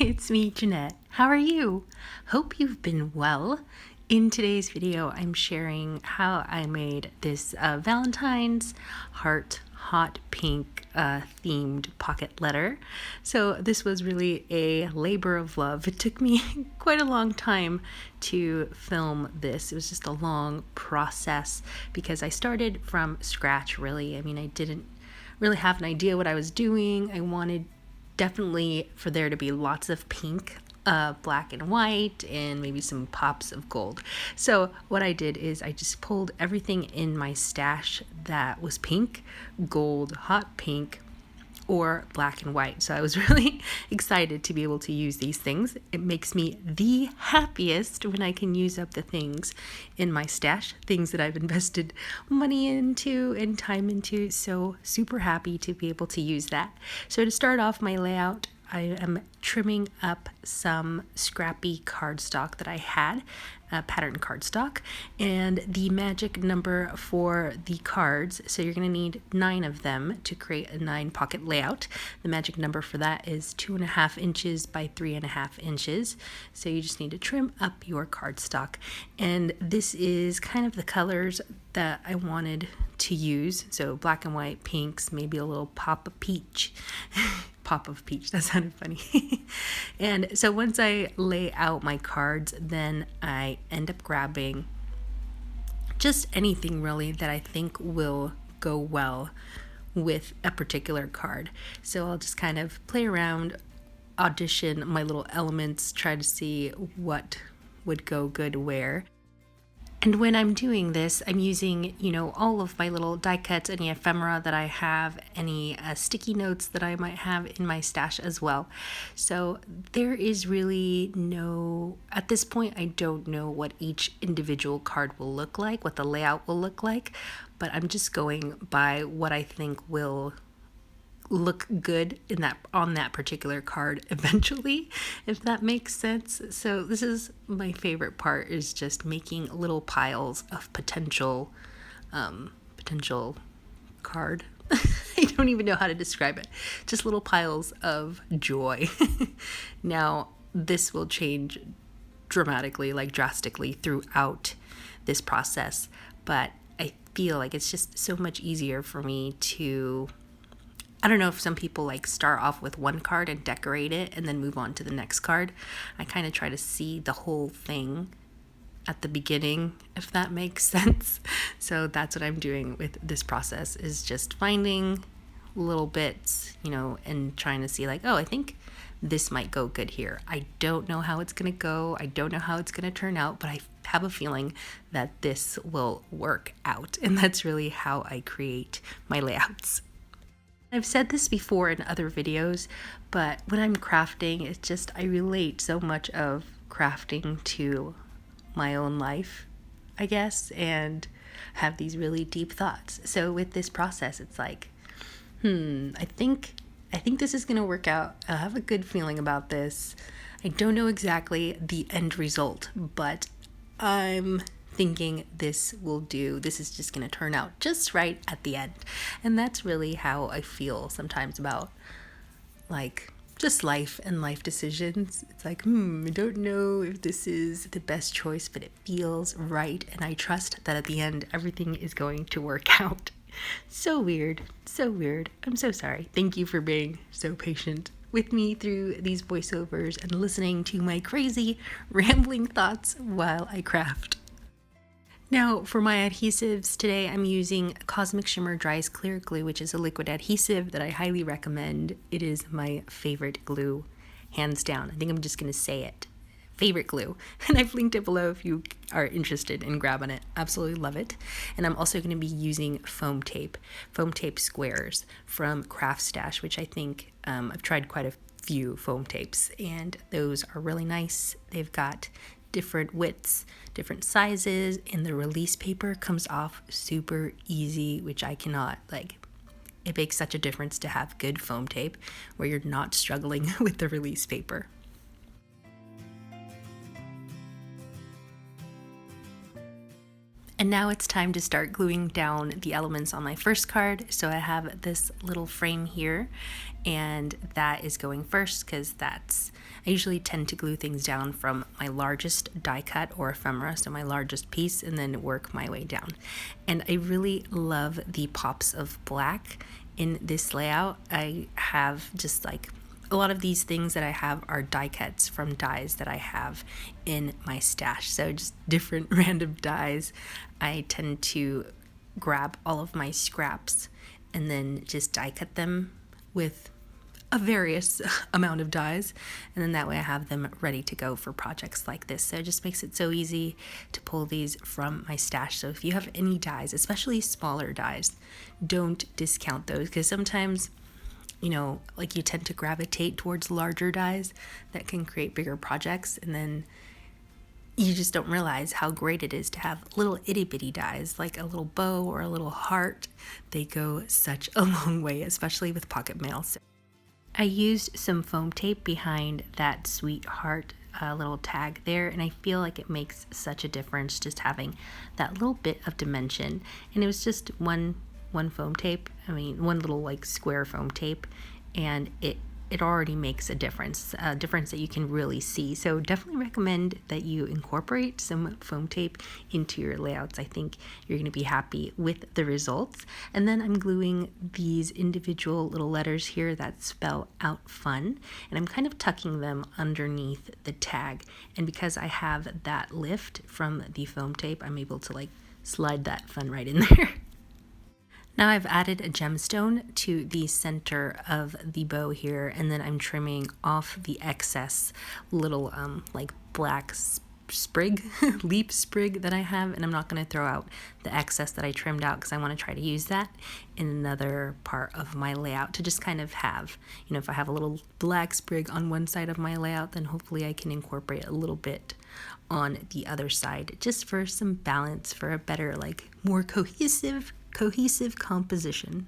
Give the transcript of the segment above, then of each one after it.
it's me, Janette. How are you? Hope you've been well. In today's video, I'm sharing how I made this Valentine's heart hot pink themed pocket letter. So this was really a labor of love. It took me quite a long time to film this. It was just a long process because I started from scratch, really. I mean, I didn't really have an idea what I was doing. I wanted definitely for there to be lots of pink, black and white, and maybe some pops of gold. So what I did is I just pulled everything in my stash that was pink, gold, hot pink, or black and white. So I was really excited to be able to use these things. It makes me the happiest when I can use up the things in my stash, things that I've invested money into and time into. So super happy to be able to use that. So to start off my layout, I am trimming up some scrappy cardstock that I had, pattern cardstock, and the magic number for the cards, so you're going to need 9 of them to create a 9 pocket layout. The magic number for that is 2.5 inches by 3.5 inches, so you just need to trim up your cardstock. And this is kind of the colors that I wanted to use, so black and white, pinks, maybe a little pop of peach. Pop of peach, that sounded funny. And so once I lay out my cards, then I end up grabbing just anything really that I think will go well with a particular card. So I'll just kind of play around, audition my little elements, try to see what would go good where. And when I'm doing this, I'm using, all of my little die cuts, any ephemera that I have, any sticky notes that I might have in my stash as well. So there is really at this point, I don't know what each individual card will look like, what the layout will look like, but I'm just going by what I think will look good on that particular card eventually, if that makes sense. So this is my favorite part, is just making little piles of potential card. I don't even know how to describe it. Just little piles of joy. Now this will change dramatically, drastically throughout this process, but I feel like it's just so much easier for me to, I don't know if some people start off with one card and decorate it and then move on to the next card. I kind of try to see the whole thing at the beginning, if that makes sense. So that's what I'm doing with this process, is just finding little bits, and trying to see I think this might go good here. I don't know how it's going to go. I don't know how it's going to turn out, but I have a feeling that this will work out. And that's really how I create my layouts. I've said this before in other videos, but when I'm crafting, it's just, I relate so much of crafting to my own life, I guess, and have these really deep thoughts. So with this process, it's I think this is going to work out. I have a good feeling about this. I don't know exactly the end result, but I'm thinking this will do. This is just going to turn out just right at the end. And that's really how I feel sometimes about just life and life decisions. It's I don't know if this is the best choice, but it feels right. And I trust that at the end, everything is going to work out. So weird. So weird. I'm so sorry. Thank you for being so patient with me through these voiceovers and listening to my crazy rambling thoughts while I craft. Now for my adhesives today, I'm using Cosmic Shimmer Dries Clear Glue, which is a liquid adhesive that I highly recommend. It is my favorite glue, hands down. I think I'm just going to say it. Favorite glue. And I've linked it below if you are interested in grabbing it. Absolutely love it. And I'm also going to be using foam tape squares from Craftstash, which I think I've tried quite a few foam tapes, and those are really nice. They've got different widths, different sizes, and the release paper comes off super easy, which I cannot, it makes such a difference to have good foam tape where you're not struggling with the release paper. And now it's time to start gluing down the elements on my first card. So I have this little frame here, and that is going first because I usually tend to glue things down from my largest die cut or ephemera, so my largest piece, and then work my way down. And I really love the pops of black in this layout. I have just like a lot of these things that I have are die cuts from dies that I have in my stash. So just different random dies. I tend to grab all of my scraps and then just die cut them with a various amount of dies, and then that way I have them ready to go for projects like this. So it just makes it so easy to pull these from my stash. So if you have any dies, especially smaller dies, don't discount those, because sometimes, you know, like you tend to gravitate towards larger dies that can create bigger projects, and then you just don't realize how great it is to have little itty bitty dies like a little bow or a little heart. They go such a long way, especially with pocket mail. So I used some foam tape behind that sweetheart little tag there, and I feel like it makes such a difference just having that little bit of dimension. And it was just one foam tape, one little like square foam tape, and it already makes a difference that you can really see. So definitely recommend that you incorporate some foam tape into your layouts. I think you're going to be happy with the results. And then I'm gluing these individual little letters here that spell out fun, and I'm kind of tucking them underneath the tag. And because I have that lift from the foam tape, I'm able to like slide that fun right in there. Now I've added a gemstone to the center of the bow here, and then I'm trimming off the excess little like black sprig, leaf sprig that I have, and I'm not going to throw out the excess that I trimmed out because I want to try to use that in another part of my layout to just kind of have, you know, if I have a little black sprig on one side of my layout, then hopefully I can incorporate a little bit on the other side just for some balance, for a better, like more cohesive composition.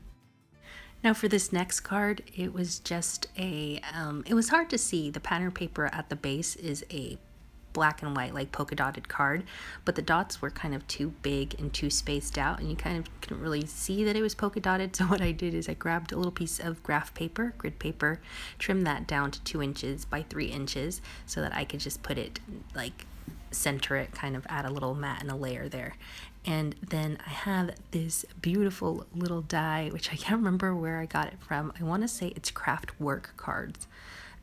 Now for this next card, it was just it was hard to see. The pattern paper at the base is a black and white, like polka dotted card, but the dots were kind of too big and too spaced out, and you kind of couldn't really see that it was polka dotted. So what I did is I grabbed a little piece of graph paper, grid paper, trimmed that down to 2 inches by 3 inches so that I could just put it, like center it, kind of add a little mat and a layer there. And then I have this beautiful little die, which I can't remember where I got it from. I want to say it's Craft Work cards,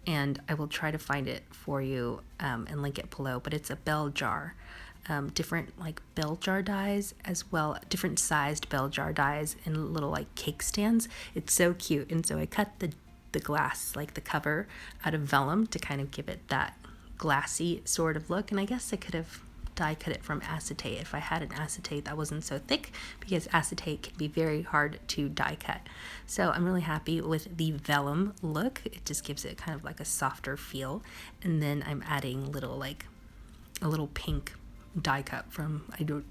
and I will try to find it for you and link it below, but it's a bell jar. Different like bell jar dies as well, different sized bell jar dies in little like cake stands. It's so cute. And so I cut the glass, like the cover, out of vellum to kind of give it that glassy sort of look. And I guess I could have die cut it from acetate if I had an acetate that wasn't so thick, because acetate can be very hard to die cut. So I'm really happy with the vellum look. It just gives it kind of like a softer feel. And then I'm adding a little pink die cut from, I don't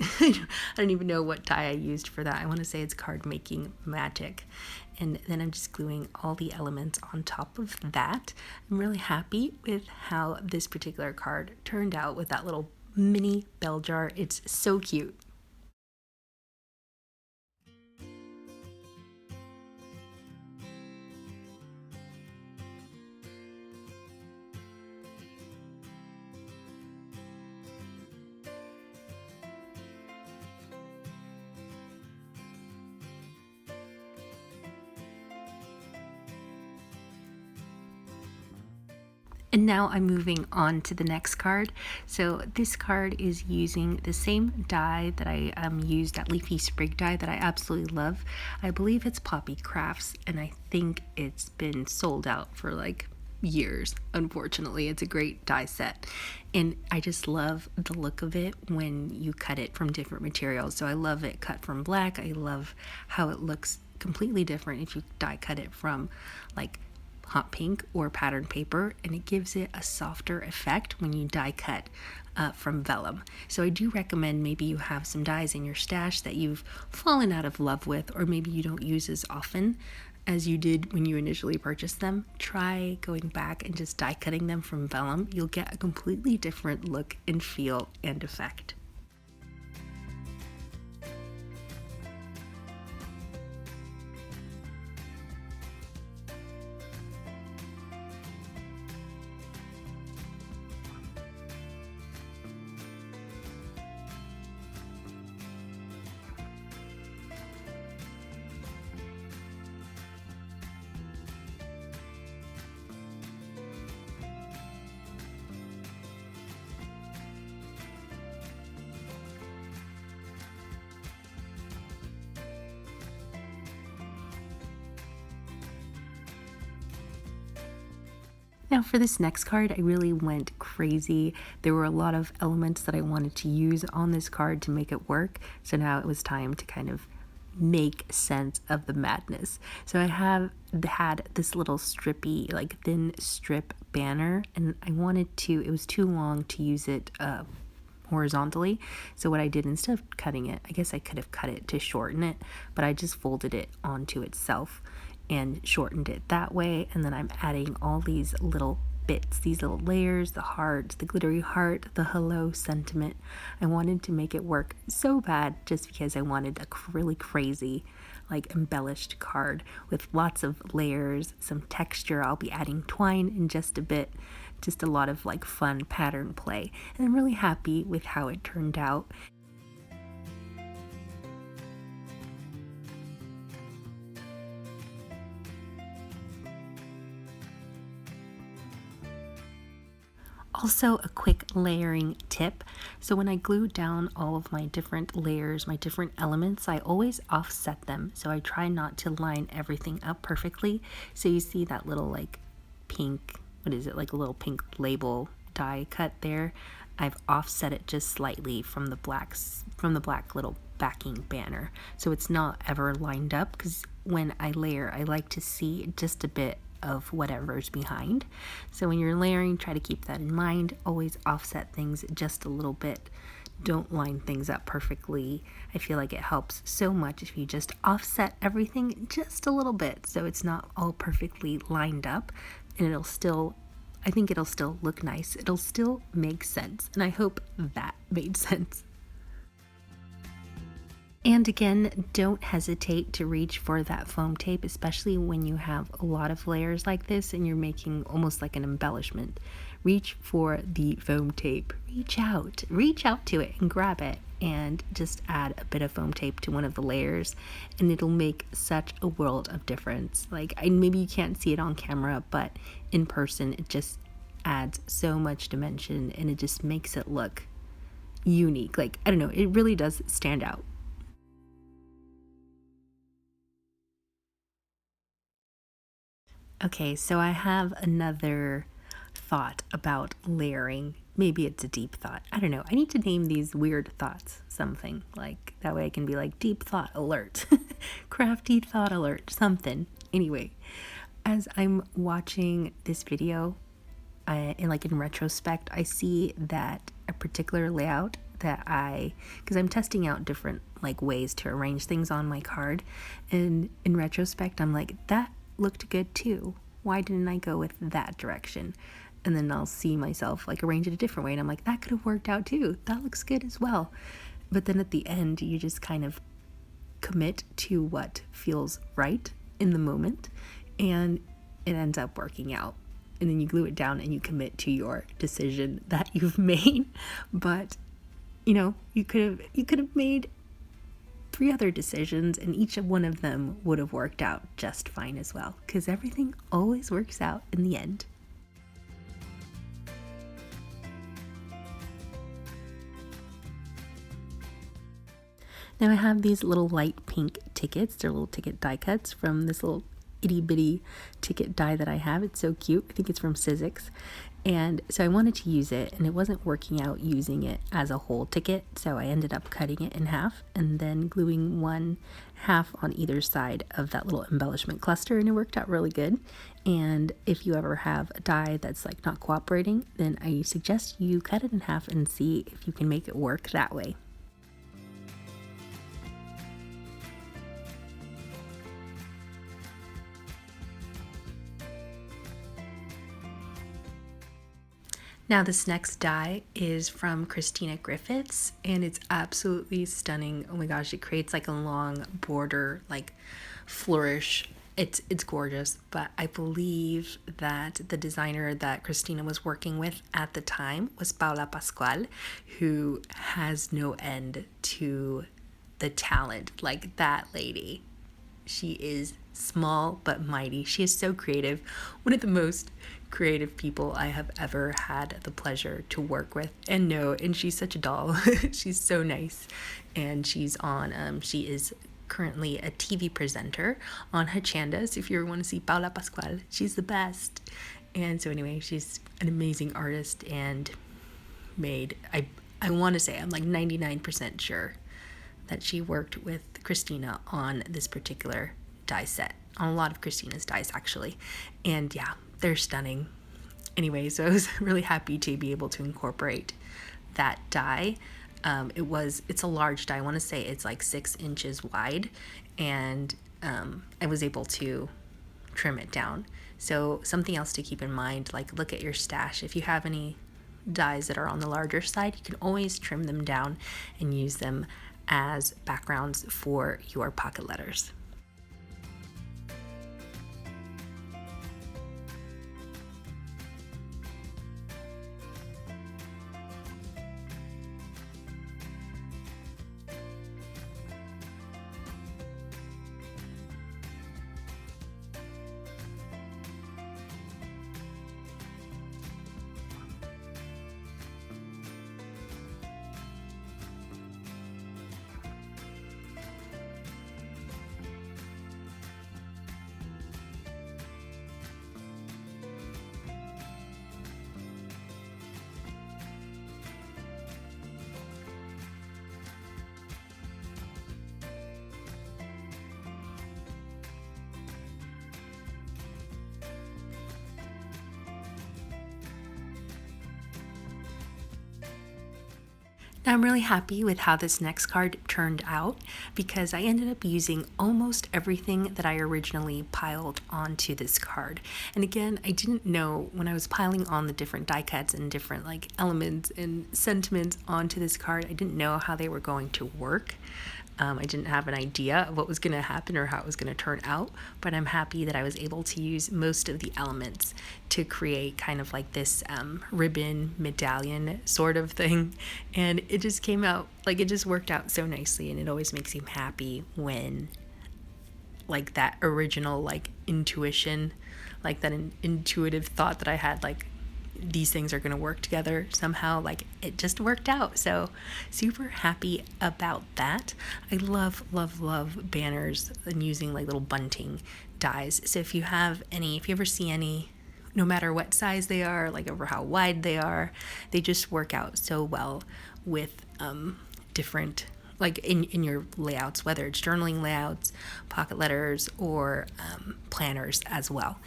even know what dye I used for that. I want to say it's Card Making Magic. And then I'm just gluing all the elements on top of that. I'm really happy with how this particular card turned out with that little mini bell jar. It's so cute. And now I'm moving on to the next card. So this card is using the same die that I used, that leafy sprig die that I absolutely love. I believe it's Poppy Crafts, and I think it's been sold out for like years, unfortunately. It's a great die set, and I just love the look of it when you cut it from different materials. So I love it cut from black. I love how it looks completely different if you die cut it from like hot pink or pattern paper, and it gives it a softer effect when you die cut from vellum. So I do recommend, maybe you have some dies in your stash that you've fallen out of love with, or maybe you don't use as often as you did when you initially purchased them. Try going back and just die cutting them from vellum. You'll get a completely different look and feel and effect. Now for this next card, I really went crazy. There were a lot of elements that I wanted to use on this card to make it work. So now it was time to kind of make sense of the madness. So I have had this little strippy, like thin strip banner, and I wanted to, it was too long to use it horizontally. So what I did, instead of cutting it, I guess I could have cut it to shorten it, but I just folded it onto itself and shortened it that way. And then I'm adding all these little bits, these little layers, the heart, the glittery heart, the hello sentiment. I wanted to make it work so bad just because I wanted a really crazy, like embellished card with lots of layers, some texture. I'll be adding twine in just a bit, just a lot of like fun pattern play. And I'm really happy with how it turned out. Also, a quick layering tip. So when I glue down all of my different layers, my different elements, I always offset them. So I try not to line everything up perfectly. So you see that little like pink, what is it, like a little pink label die cut there. I've offset it just slightly from the black little backing banner. So it's not ever lined up, because when I layer, I like to see just a bit of whatever's behind. So when you're layering, try to keep that in mind. Always offset things just a little bit. Don't line things up perfectly. I feel like it helps so much if you just offset everything just a little bit, so it's not all perfectly lined up, and it'll still, I think it'll still look nice. It'll still make sense, and I hope that made sense. And again, don't hesitate to reach for that foam tape, especially when you have a lot of layers like this and you're making almost like an embellishment. Reach for the foam tape. Reach out to it and grab it, and just add a bit of foam tape to one of the layers, and it'll make such a world of difference. Like, maybe you can't see it on camera, but in person it just adds so much dimension, and it just makes it look unique. Like, I don't know, it really does stand out. Okay, so I have another thought about layering. Maybe it's a deep thought. I don't know. I need to name these weird thoughts something. Like, that way I can be like, deep thought alert, crafty thought alert, something. Anyway, as I'm watching this video, in retrospect, I see that a particular layout that because I'm testing out different like ways to arrange things on my card, and in retrospect, I'm like, that looked good too. Why didn't I go with that direction? And then I'll see myself like arrange it a different way, and I'm like, that could have worked out too. That looks good as well. But then at the end, you just kind of commit to what feels right in the moment, and it ends up working out. And then you glue it down and you commit to your decision that you've made. But you know, you could have made 3 other decisions, and each one of them would have worked out just fine as well, because everything always works out in the end. Now I have these little light pink tickets. They're little ticket die cuts from this little itty bitty ticket die that I have. It's so cute. I think it's from Sizzix. And so I wanted to use it, and it wasn't working out using it as a whole ticket, so I ended up cutting it in half and then gluing one half on either side of that little embellishment cluster, and it worked out really good. And if you ever have a die that's like not cooperating, then I suggest you cut it in half and see if you can make it work that way. Now this next die is from Christina Griffiths, and it's absolutely stunning. Oh my gosh, it creates like a long border, like flourish. It's gorgeous, but I believe that the designer that Christina was working with at the time was Paula Pascual, who has no end to the talent. Like, that lady, she is small but mighty. She is so creative. One of the most creative people I have ever had the pleasure to work with and know, and she's such a doll. She's so nice, and she's on she is currently a TV presenter on Hachanda, so if you ever want to see Paula Pascual, she's the best. And so anyway, she's an amazing artist and made, I want to say, I'm like 99% sure that she worked with Christina on this particular die set, on a lot of Christina's dies actually. And yeah, they're stunning. Anyway, so I was really happy to be able to incorporate that die. It's a large die. I want to say it's like 6 inches wide, and I was able to trim it down. So something else to keep in mind, like look at your stash. If you have any dies that are on the larger side, you can always trim them down and use them as backgrounds for your pocket letters. Now I'm really happy with how this next card turned out because I ended up using almost everything that I originally piled onto this card. And again, I didn't know when I was piling on the different die cuts and different like elements and sentiments onto this card, I didn't know how they were going to work. I didn't have an idea of what was going to happen or how it was going to turn out, but I'm happy that I was able to use most of the elements to create kind of like this ribbon medallion sort of thing. And it just came out, like it just worked out so nicely, and it always makes me happy when like that original like intuition, like that intuitive thought that I had, like these things are going to work together somehow, like it just worked out. So super happy about that. I love banners and using like little bunting dies. So if you ever see any, no matter what size they are, like over how wide they are, they just work out so well with different, like in your layouts, whether it's journaling layouts, pocket letters, or planners as well.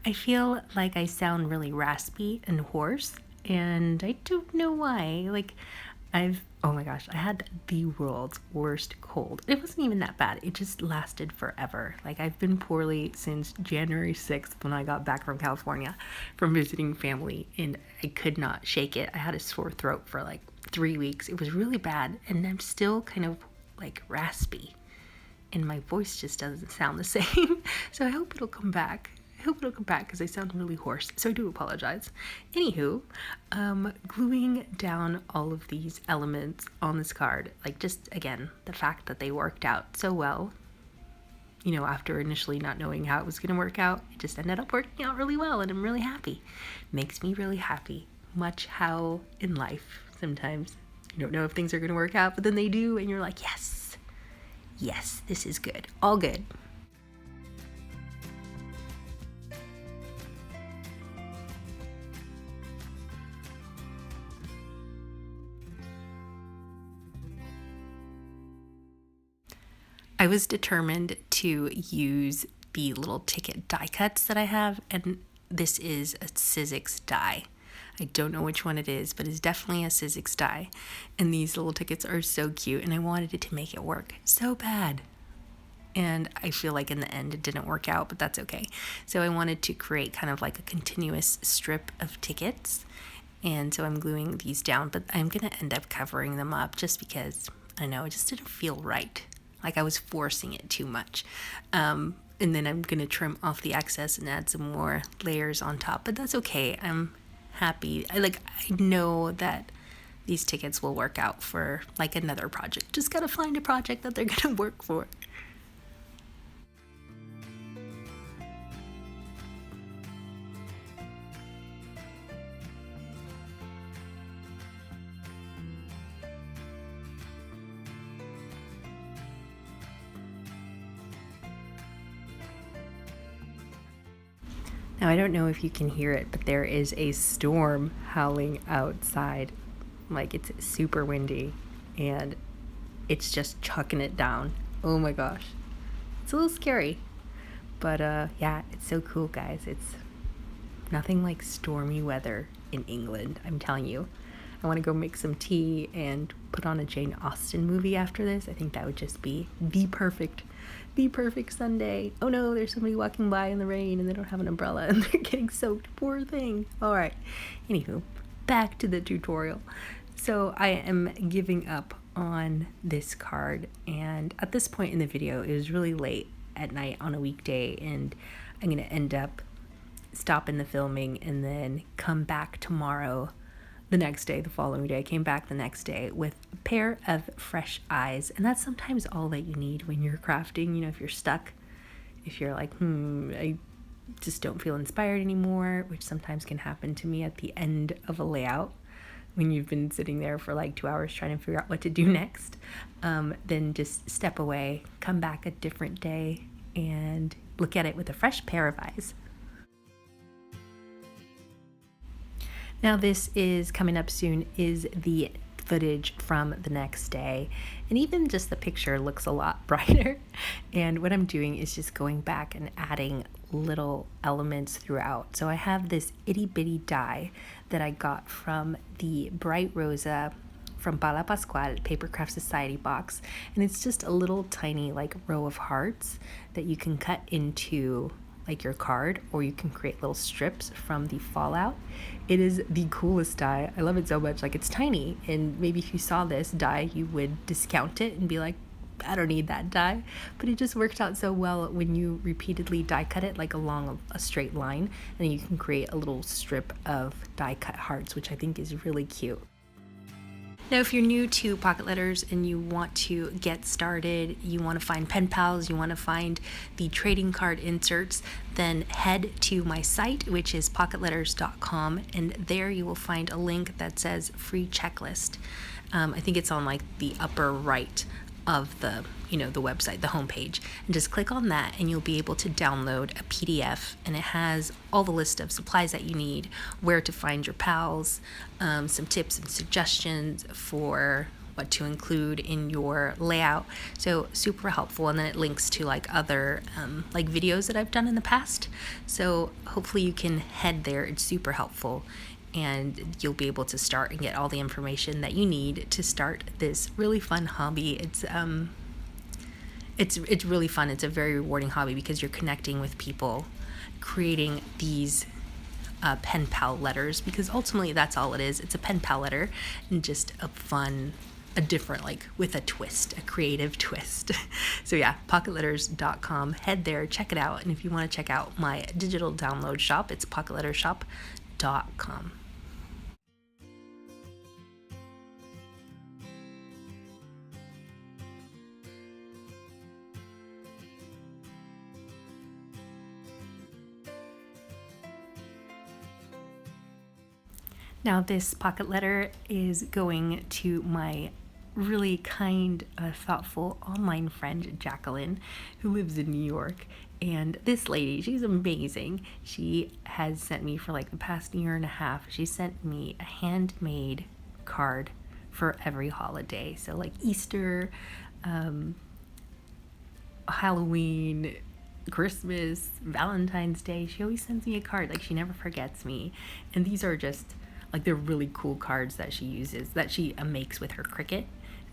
I feel like I sound really raspy and hoarse, and I don't know why. Like, oh my gosh, I had the world's worst cold. It wasn't even that bad. It just lasted forever. Like, I've been poorly since January 6th when I got back from California from visiting family, and I could not shake it. I had a sore throat for like 3 weeks. It was really bad, and I'm still kind of like raspy, and my voice just doesn't sound the same. So I hope it'll come back. Because I sound really hoarse, so I do apologize. Anywho, gluing down all of these elements on this card, like just again, the fact that they worked out so well, you know, after initially not knowing how it was going to work out, it just ended up working out really well, and I'm really happy. Makes me really happy. Much how in life, sometimes you don't know if things are going to work out, but then they do, and you're like, yes, this is good, all good. I was determined to use the little ticket die cuts that I have, and this is a Sizzix die. I don't know which one it is, but it's definitely a Sizzix die. And these little tickets are so cute, and I wanted it to make it work so bad. And I feel like in the end it didn't work out, but that's okay. So I wanted to create kind of like a continuous strip of tickets. And so I'm gluing these down, but I'm going to end up covering them up just because, I know, it just didn't feel right. Like I was forcing it too much. And then I'm going to trim off the excess and add some more layers on top, but that's okay. I'm happy. I know that these tickets will work out for like another project. Just got to find a project that they're going to work for. Now, I don't know if you can hear it, but there is a storm howling outside. Like, it's super windy, and it's just chucking it down. Oh my gosh. It's a little scary. But, yeah, it's so cool, guys. It's nothing like stormy weather in England, I'm telling you. I want to go make some tea and put on a Jane Austen movie after this. I think that would just be the perfect Sunday. Oh no, there's somebody walking by in the rain and they don't have an umbrella and they're getting soaked. Poor thing. All right. Anywho, back to the tutorial. So I am giving up on this card, and at this point in the video, it was really late at night on a weekday, and I'm going to end up stopping the filming and then come back tomorrow. The next day, the following day, I came back the next day with a pair of fresh eyes. And that's sometimes all that you need when you're crafting. You know, if you're stuck, if you're like, I just don't feel inspired anymore, which sometimes can happen to me at the end of a layout when you've been sitting there for like 2 hours trying to figure out what to do next, then just step away, come back a different day, and look at it with a fresh pair of eyes. Now, this is coming up soon is the footage from the next day, and even just the picture looks a lot brighter. And what I'm doing is just going back and adding little elements throughout. So I have this itty bitty die that I got from the Bright Rosa from Pala Pascual Paper Craft Society box, and it's just a little tiny like row of hearts that you can cut into like your card, or you can create little strips from the fallout. It is the coolest die. I love it so much. Like, it's tiny, and maybe if you saw this die, you would discount it and be like, I don't need that die. But it just works out so well when you repeatedly die cut it like along a straight line, and you can create a little strip of die cut hearts, which I think is really cute. Now, if you're new to Pocket Letters and you want to get started, you want to find pen pals, you want to find the trading card inserts, then head to my site, which is pocketletters.com, and there you will find a link that says free checklist. I think it's on like the upper right of the website, the homepage, and just click on that and you'll be able to download a PDF, and it has all the list of supplies that you need, where to find your pals, some tips and suggestions for what to include in your layout. So super helpful. And then it links to like other like videos that I've done in the past. So hopefully you can head there. It's super helpful, and you'll be able to start and get all the information that you need to start this really fun hobby. It's really fun. It's a very rewarding hobby because you're connecting with people, creating these pen pal letters, because ultimately that's all it is. It's a pen pal letter, and just a different, like with a twist, a creative twist. So yeah, pocketletters.com, head there, check it out. And if you want to check out my digital download shop, it's pocketlettershop.com. Now, this pocket letter is going to my really kind, thoughtful online friend, Jacqueline, who lives in New York. And this lady, she's amazing. She has sent me for like the past year and a half, she sent me a handmade card for every holiday. So like Easter, Halloween, Christmas, Valentine's Day, she always sends me a card. Like, she never forgets me. And these are just like, they're really cool cards that she uses, that she makes with her Cricut.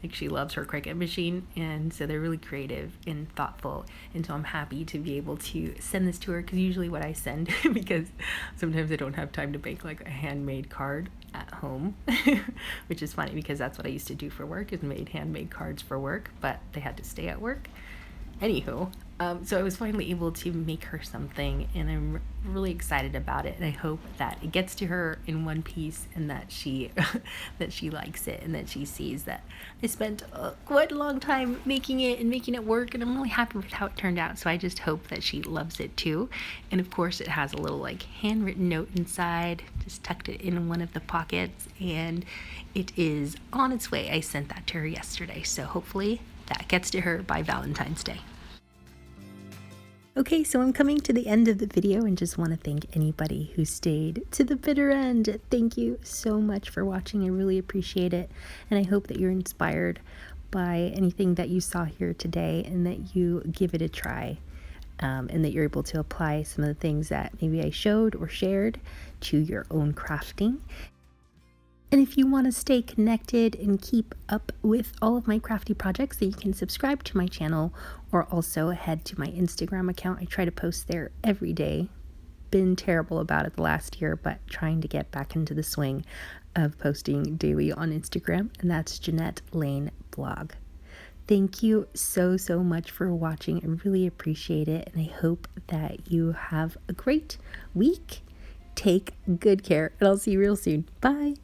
Like, she loves her Cricut machine, and so they're really creative and thoughtful. And so I'm happy to be able to send this to her, because usually what I send, because sometimes I don't have time to make like a handmade card at home, which is funny because that's what I used to do for work, is made handmade cards for work, but they had to stay at work. Anywho, so I was finally able to make her something, and I'm really excited about it, and I hope that it gets to her in one piece, and that she that she likes it, and that she sees that I spent quite a long time making it and making it work, and I'm really happy with how it turned out. So I just hope that she loves it too. And of course, it has a little like handwritten note inside, just tucked it in one of the pockets, and it is on its way. I sent that to her yesterday, so hopefully that gets to her by Valentine's Day. Okay, so I'm coming to the end of the video and just want to thank anybody who stayed to the bitter end. Thank you so much for watching. I really appreciate it. And I hope that you're inspired by anything that you saw here today and that you give it a try. And that you're able to apply some of the things that maybe I showed or shared to your own crafting. And if you want to stay connected and keep up with all of my crafty projects, then you can subscribe to my channel or also head to my Instagram account. I try to post there every day. Been terrible about it the last year, but trying to get back into the swing of posting daily on Instagram, and that's Janette Lane Blog. Thank you so much for watching. I really appreciate it, and I hope that you have a great week. Take good care, and I'll see you real soon. Bye.